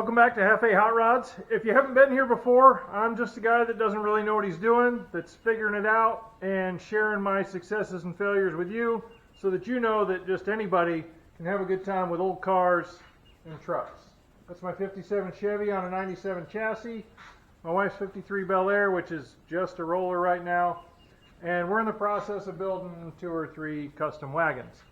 Welcome back to Hefe Hot Rods. If you haven't been here before, I'm just a guy that doesn't really know what he's doing, that's figuring it out and sharing my successes and failures with you so that you know that just anybody can have a good time with old cars and trucks. That's my 57 Chevy on a 97 chassis. My wife's 53 Bel Air, which is just a roller right now. And we're in the process of building 2 or 3 custom wagons.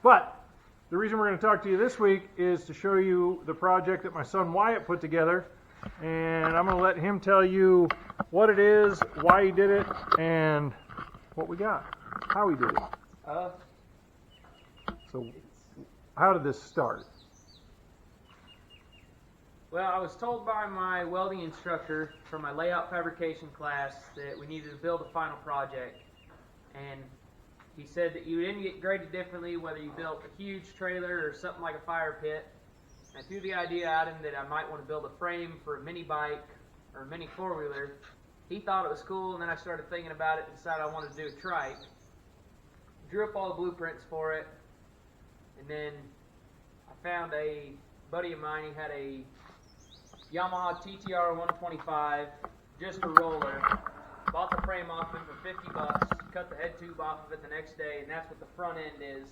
But the reason we're going to talk to you this week is to show you the project that my son Wyatt put together, and I'm going to let him tell you what it is, why he did it, and what we got, how he did it. So how did this start? Well, I was told by my welding instructor for my layout fabrication class that we needed to build a final project, and he said that you didn't get graded differently whether you built a huge trailer or something like a fire pit. I threw the idea at him that I might want to build a frame for a mini bike or a mini four-wheeler. He thought it was cool, and then I started thinking about it and decided I wanted to do a trike. Drew up all the blueprints for it, and then I found a buddy of mine. He had a Yamaha TTR 125, just a roller. Bought the frame off him for $50, cut the head tube off of it the next day, and that's what the front end is.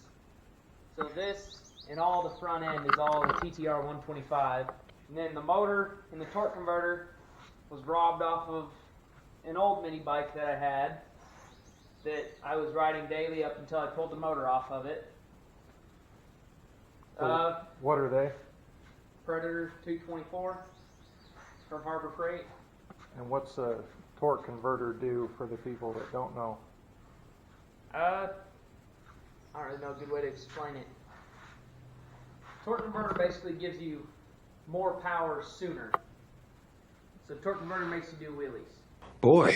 So this and all the front end is all the TTR 125. And then the motor and the torque converter was robbed off of an old mini bike that I had that I was riding daily up until I pulled the motor off of it. What are they? Predator 224 from Harbor Freight. And what's a torque converter do for the people that don't know? I don't really know a good way to explain it. Torque converter basically gives you more power sooner. So torque converter makes you do wheelies. Boy,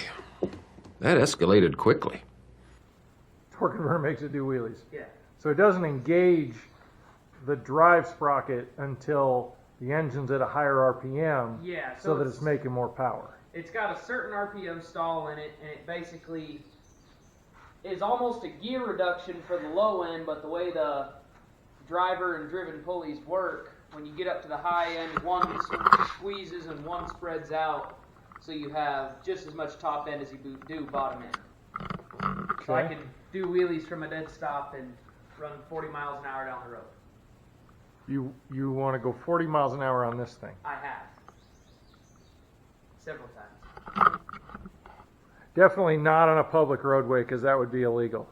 that escalated quickly. Torque converter makes it do wheelies. Yeah. So it doesn't engage the drive sprocket until the engine's at a higher RPM, Yeah, so that it's making more power. It's got a certain RPM stall in it, and it basically is almost a gear reduction for the low end, but the way the driver and driven pulleys work, when you get up to the high end, one squeezes and one spreads out, so you have just as much top end as you do bottom end. Okay. So I can do wheelies from a dead stop and run 40 miles an hour down the road. You want to go 40 miles an hour on this thing? I have. Several times. Definitely not on a public roadway, because that would be illegal.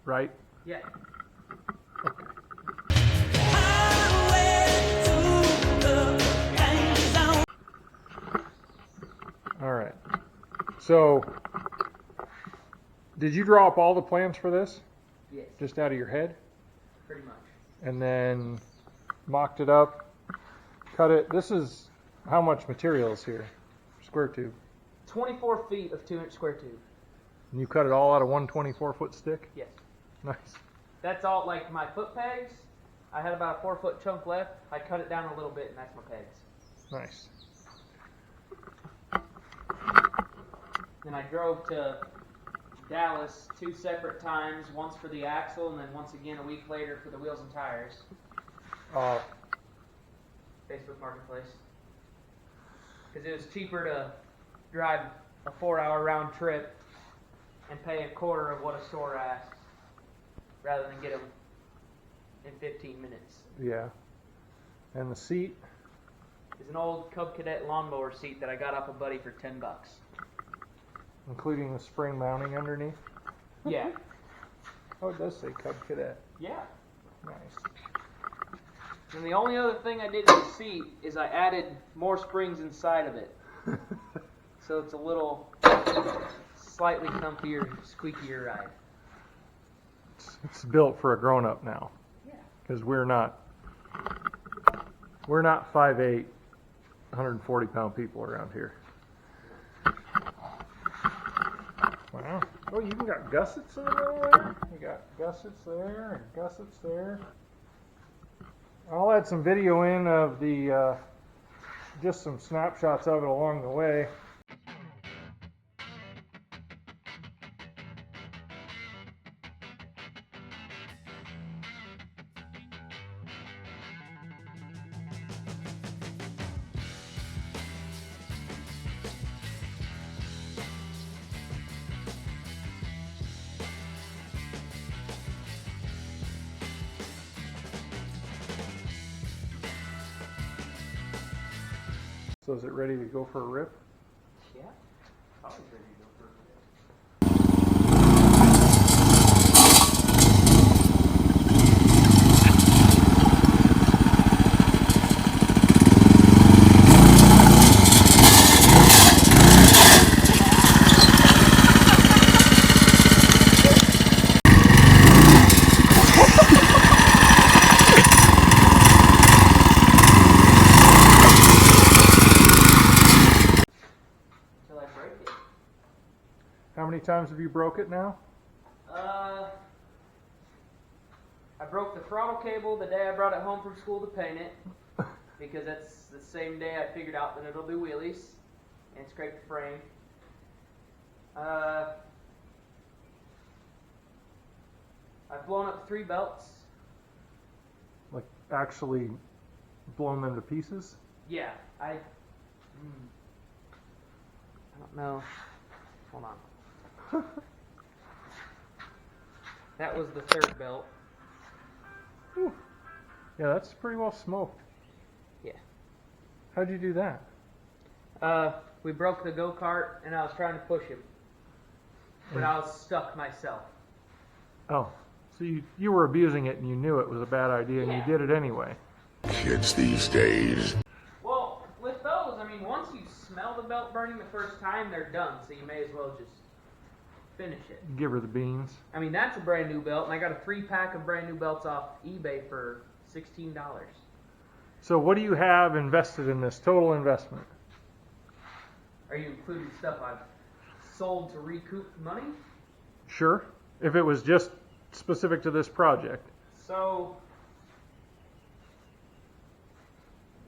Right? Yeah. All right. So, did you draw up all the plans for this? Yes. Just out of your head? Pretty much. And then mocked it up, cut it. This is how much material is here? Square tube. 24 feet of 2-inch square tube. And you cut it all out of one 24-foot stick? Yes. Nice. That's all, like my foot pegs. I had about a 4-foot chunk left. I cut it down a little bit, and that's my pegs. Nice. Then I drove to Dallas 2 separate times, once for the axle, and then once again a week later for the wheels and tires. Facebook Marketplace. Because it was cheaper to drive a 4-hour round trip and pay a quarter of what a store asks, rather than get them in 15 minutes. Yeah. And the seat? It's an old Cub Cadet lawnmower seat that I got off a buddy for $10. Including the spring mounting underneath? Yeah. Oh, it does say Cub Cadet. Yeah. Nice. And the only other thing I did to the seat is I added more springs inside of it. So it's a little slightly comfier, squeakier ride. It's built for a grown-up now. Yeah. Because we're not 5'8", 140-pound people around here. Wow. Oh, you even got gussets in the middle there? You got gussets there and gussets there. I'll add some video in of the, just some snapshots of it along the way. So is it ready to go for a rip? Yeah. Always ready to go for it. Until I break it. How many times have you broke it now? I broke the throttle cable the day I brought it home from school to paint it, because that's the same day I figured out that it'll do wheelies, and scrape the frame. I've blown up 3 belts. Like actually blown them to pieces? Yeah, I don't know. Hold on. That was the 3rd belt. Whew. Yeah, that's pretty well smoked. Yeah. How'd you do that? We broke the go-kart, and I was trying to push him, but I was stuck myself. Oh, so you were abusing it and you knew it was a bad idea and you did it anyway. Kids these days. Well, with those, I mean, once you smell the belt burning the first time, they're done, so you may as well just finish it. Give her the beans. I mean, that's a brand new belt, and I got a 3-pack of brand new belts off eBay for $16. So what do you have invested in this total investment? Are you including stuff I've sold to recoup money? Sure. If it was just specific to this project. So,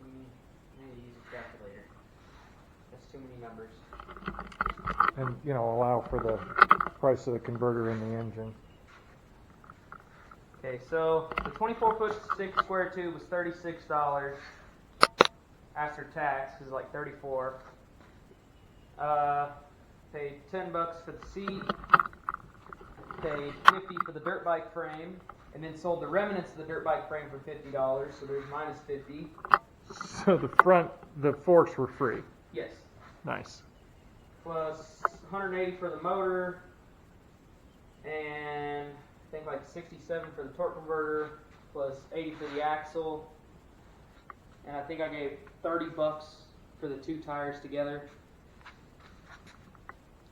we need to use a calculator. That's too many numbers. And, you know, allow for the price of the converter in the engine. Okay, so the 24-foot 6 square tube was $36 after tax, because it's like $34. Paid $10 for the seat. Paid $50 for the dirt bike frame, and then sold the remnants of the dirt bike frame for $50. So there's minus $50. So the forks were free. Yes. Nice. Plus $180 for the motor, and I think like $67 for the torque converter, plus $80 for the axle, and I think I gave $30 for the 2 tires together.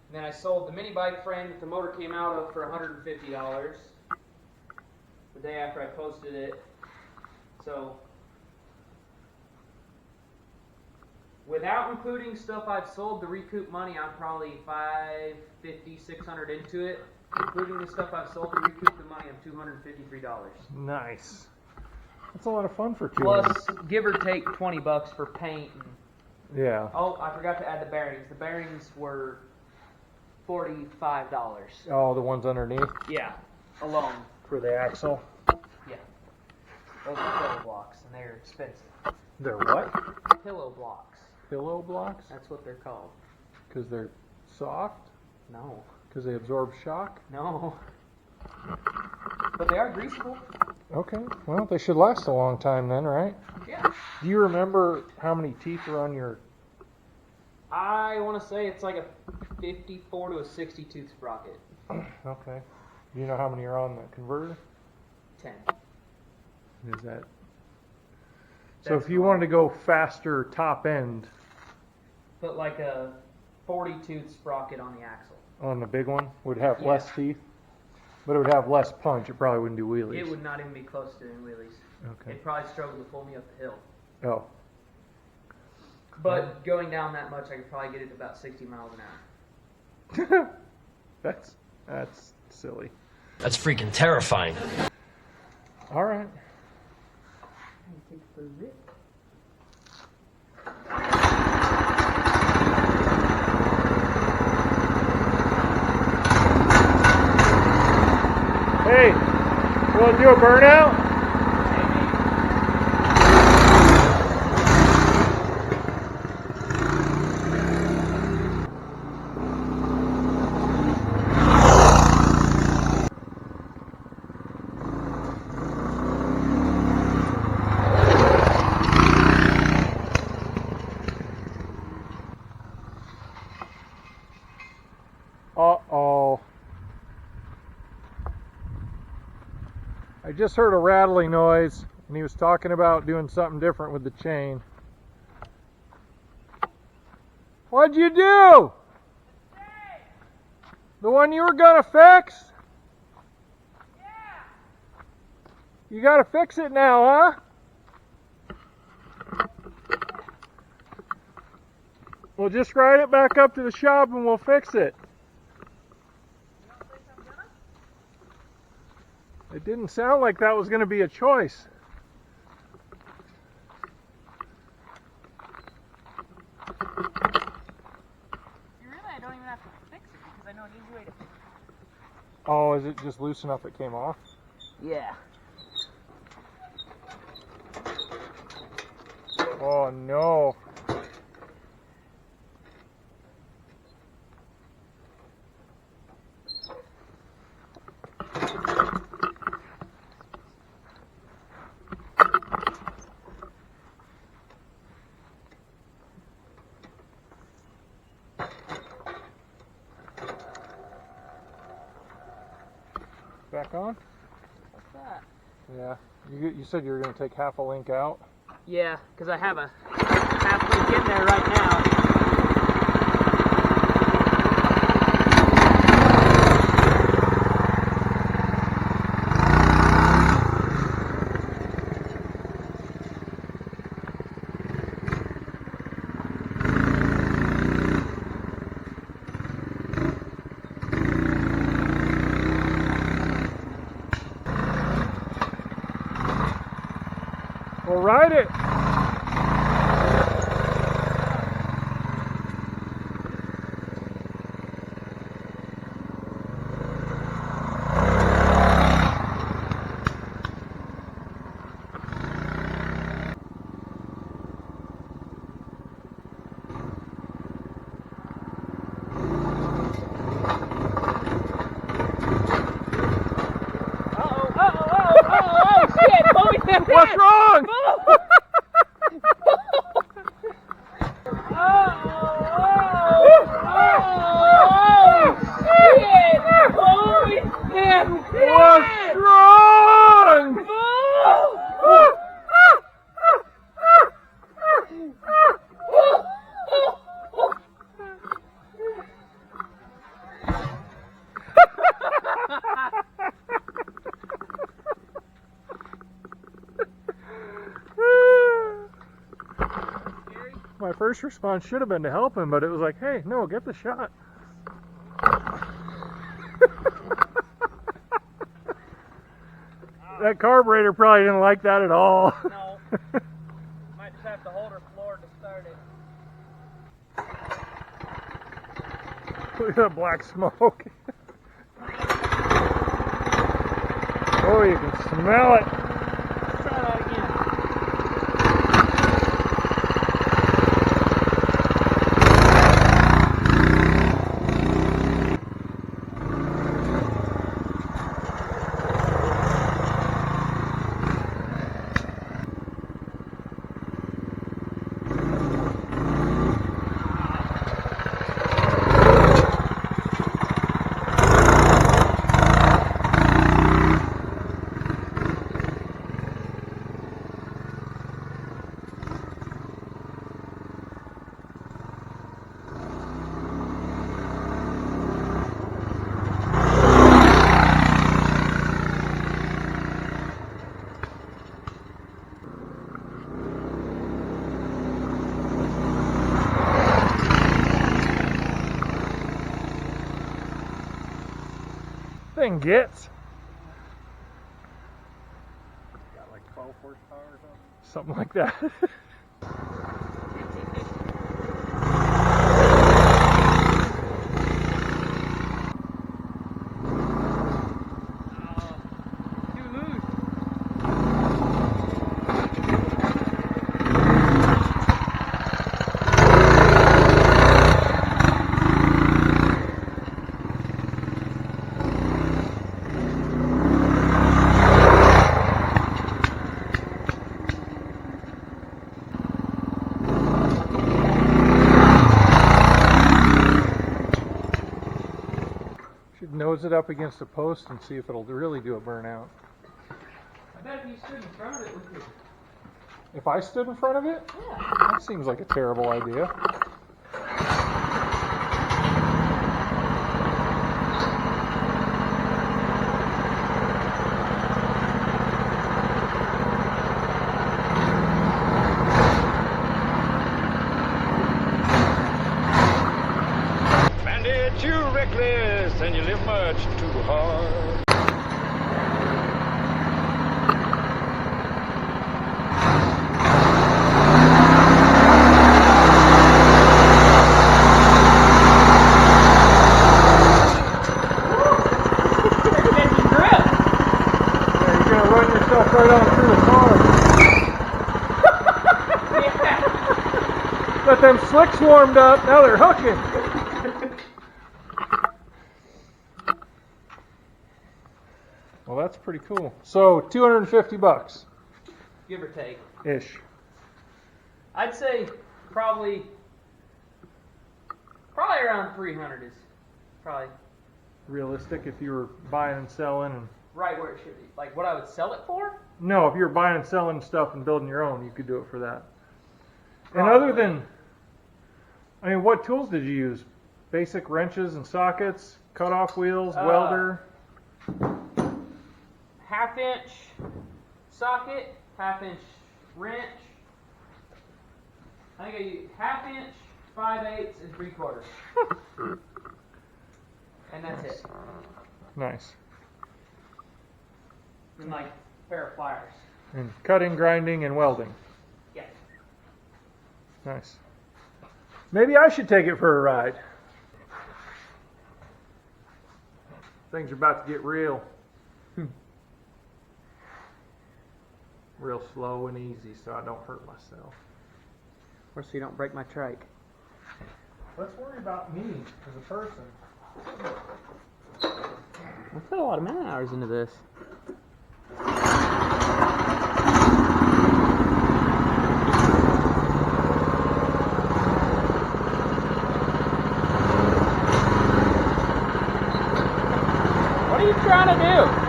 And then I sold the mini bike frame that the motor came out of for $150 the day after I posted it. So without including stuff I've sold to recoup money, I'm probably $550, $600 into it. Including the stuff I've sold to recoup the money, I'm $253. Nice. That's a lot of fun for 2 Plus, give or take $20 for paint. And, yeah. oh, I forgot to add the bearings. The bearings were $45. Oh, the ones underneath Yeah, alone. for the axle. Yeah. Those are pillow blocks, and they're expensive. They're what? Pillow blocks. Pillow blocks? That's what they're called. Because they're soft? No. Because they absorb shock? No. But they are greasable. Okay. Well, they should last a long time then, right? Yeah. Do you remember how many teeth are on your... I want to say it's like a 54 to a 60 tooth sprocket. Okay. Do you know how many are on the converter? 10. Is that... So That's if you wanted to go faster top end Put like a 40 tooth sprocket on the axle. on the big one, would have Yeah. less teeth, but it would have less punch. It probably wouldn't do wheelies. It would not even be close to doing wheelies. Okay. It'd probably struggle to pull me up the hill. Oh. But going down that much, I could probably get it to about 60 miles an hour. That's silly. That's freaking terrifying. All right. Hey, you want to do a burnout? just heard a rattling noise, and he was talking about doing something different with the chain. What'd you do? The one you were gonna fix? Yeah. You gotta fix it now, huh? Well, just ride it back up to the shop and we'll fix it. You don't think I'm gonna? It didn't sound like that was gonna be a choice. I don't even have to fix it because I know an easy way to fix it. Oh, is it just loose enough it came off? Yeah. Oh no. Back on? What's that? Yeah. You said you were going to take half a link out? Yeah, because I have a half link in there right now. Well, ride it. What's wrong? What's wrong? My first response should have been to help him, but it was like, hey, no, get the shot. That carburetor probably didn't like that at all. No. Might just have to hold her floor to start it. Look at that black smoke. Oh, you can smell it. Let's try that again. Thing gets. Got like 12 horsepower or something? Something like that. Too loose. Should nose it up against a post and see if it'll really do a burnout. if you stood in front of it with your... If I stood in front of it? Yeah. That seems like a terrible idea. Bandit, you're reckless and you live much too hard. Right on through the car. Got them slicks warmed up, now they're hooking. Well, that's pretty cool. So, $250. Give or take. Ish. I'd say probably around 300 is probably Realistic if you were buying and selling and... right where it should be. Like what I would sell it for? No, if you were buying and selling stuff and building your own, you could do it for that. And Probably. other than, I mean, what tools did you use? Basic wrenches and sockets, cut-off wheels, welder? Half-inch socket, half-inch wrench. I think I used half-inch, 5/8, and 3/4. And that's it. Nice. And like a pair of pliers. And cutting, grinding, and welding. Yeah. Nice. Maybe I should take it for a ride. Things are about to get real. Real slow and easy so I don't hurt myself. Or so you don't break my trike. Let's worry about me as a person. I put a lot of man hours into this. What are you trying to do?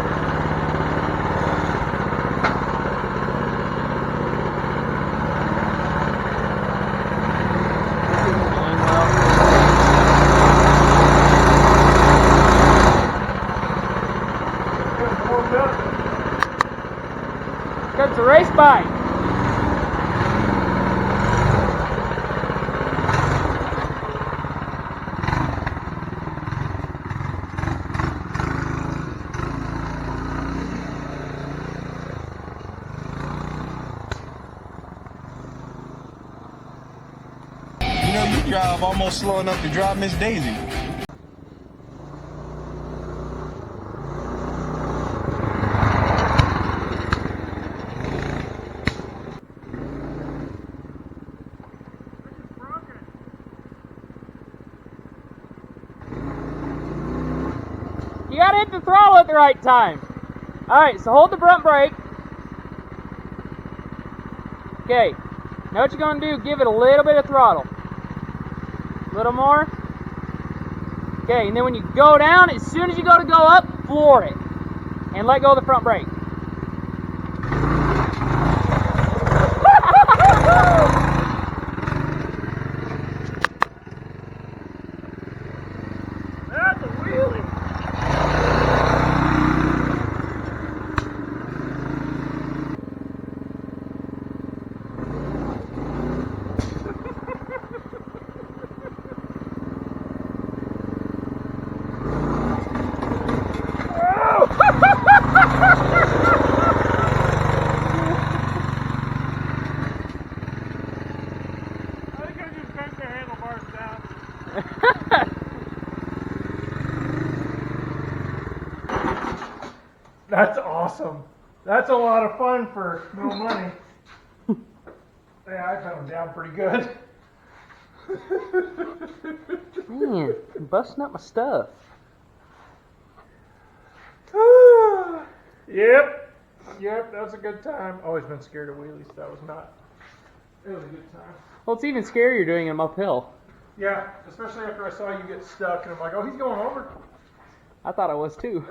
It's a race bike. You know, you drive almost slow enough to drive Miss Daisy. You gotta hit the throttle at the right time. Alright, so hold the front brake. Okay, now what you're gonna do, give it a little bit of throttle. A little more. Okay, and then when you go down, as soon as you go to go up, floor it. And let go of the front brake. That's a wheelie. I think I just bent the handlebars down. That's awesome. That's a lot of fun for no money. Yeah, I bent them down pretty good. Man, I'm busting up my stuff. Yep, that was a good time. Always been scared of wheelies. That was not. It was a good time. Well, it's even scarier doing them uphill. Yeah, especially after I saw you get stuck, and I'm like, oh, he's going over. I thought I was too.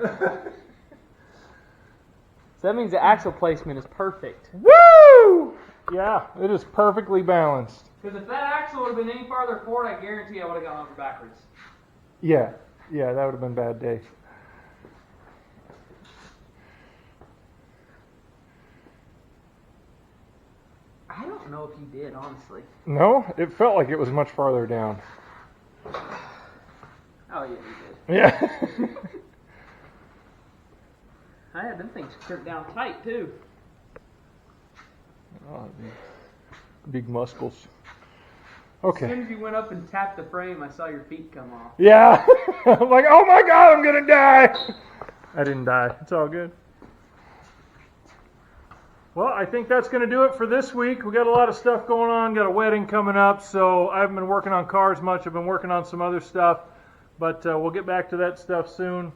So that means the axle placement is perfect. Woo! Yeah, it is perfectly balanced. Because if that axle would have been any farther forward, I guarantee I would have gone over backwards. Yeah, that would have been a bad day. I don't know if you did, honestly. No, it felt like it was much farther down. Oh, yeah, you did. Yeah. I had them things crimped down tight, too. Oh, big muscles. As Okay. soon as you went up and tapped the frame, I saw your feet come off. Yeah. I'm like, oh my God, I'm going to die. I didn't die. It's all good. Well, I think that's going to do it for this week. We got a lot of stuff going on. Got a wedding coming up, so I haven't been working on cars much. I've been working on some other stuff, but we'll get back to that stuff soon.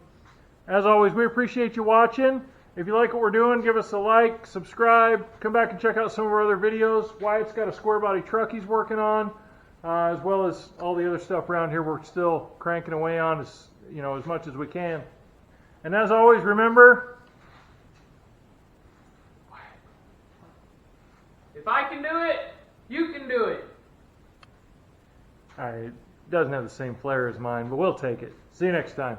As always, we appreciate you watching. If you like what we're doing, give us a like, subscribe, come back and check out some of our other videos. Wyatt's got a square body truck he's working on, as well as all the other stuff around here we're still cranking away on as much as we can. And as always, remember, If I can do it, you can do it. it doesn't have the same flair as mine, but we'll take it. See you next time.